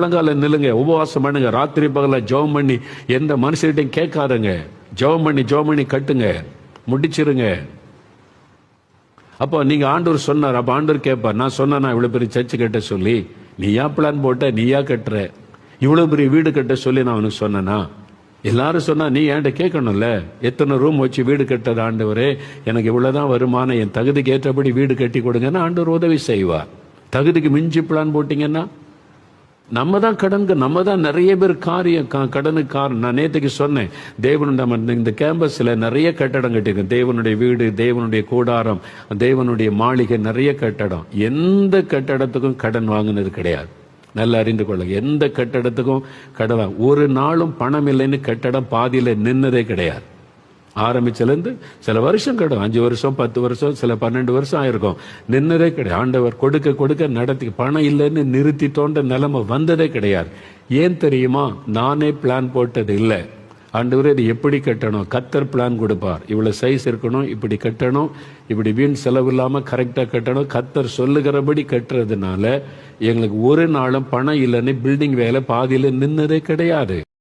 முழங்கால நில்லுங்க, உபவாசம் பண்ணுங்க, ராத்திரி பகல ஜெபம் பண்ணி எந்த மனுஷர்கிட்டையும் கேட்காதங்க. ஜெபம் பண்ணி கட்டுங்க, முடிச்சிருங்க. அப்போ நீங்க ஆண்டவர் சொன்னார், அப்ப ஆண்டவர் கேட்பார், நான் சொன்னா இவ்வளவு பெரிய சர்ச்சு கட்ட சொல்லி நீயா பிளான் போட்ட, நீயா கட்டுற? இவ்வளவு பெரிய வீடு கட்ட சொல்லி நான் அவனுக்கு சொன்னேனா? எல்லாரும் சொன்னா நீ என்கிட்ட கேட்கணும்ல, எத்தனை ரூம் வச்சு வீடு கட்டது ஆண்டவரே, எனக்கு இவ்வளவுதான் வருமானம், என் தகுதிக்கு ஏற்றபடி வீடு கட்டி கொடுங்கன்னா ஆண்டவர் உதவி செய்வார். தகுதிக்கு மிஞ்சி பிளான் போட்டீங்கன்னா நம்ம தான் நிறைய பேர் கடனுக்கு காரணம். நான் நேற்றுக்கு சொன்னேன், தேவனுடைய இந்த கேம்பஸ்ல நிறைய கட்டடம் கட்டியிருக்கேன். தேவனுடைய வீடு, தேவனுடைய கூடாரம், தேவனுடைய மாளிகை, நிறைய கட்டடம். எந்த கட்டடத்துக்கும் கடன் வாங்கினது கிடையாது. நல்லா அறிந்து கொள்ளுங்க, எந்த கட்டடத்துக்கும் கடன் ஒரு நாளும் பணம் இல்லைன்னு கட்டடம் பாதியில நின்னதே கிடையாது. ஆரம்பிச்சிலேருந்து சில வருஷம் கடன், 5 வருஷம் 10 வருஷம் சில 12 வருஷம் ஆயிருக்கும், நின்னதே கிடையாது. ஆண்டவர் கொடுக்க நடத்தி பணம் இல்லைன்னு நிறுத்திட்டோன்ற நிலைமை வந்ததே கிடையாது. ஏன் தெரியுமா? நானே பிளான் போட்டது இல்லை. ஆண்டவரே இது எப்படி கட்டணும், கர்த்தர் பிளான் கொடுப்பார். இவ்வளவு சைஸ் இருக்கணும், இப்படி கட்டணும், இப்படி வீண் செலவு இல்லாம கரெக்டா கட்டணும். கர்த்தர் சொல்லுகிறபடி கட்டுறதுனால எங்களுக்கு ஒரு நாளும் பணம் இல்லைன்னு பில்டிங் வேலை பாதியில நின்னதே கிடையாது.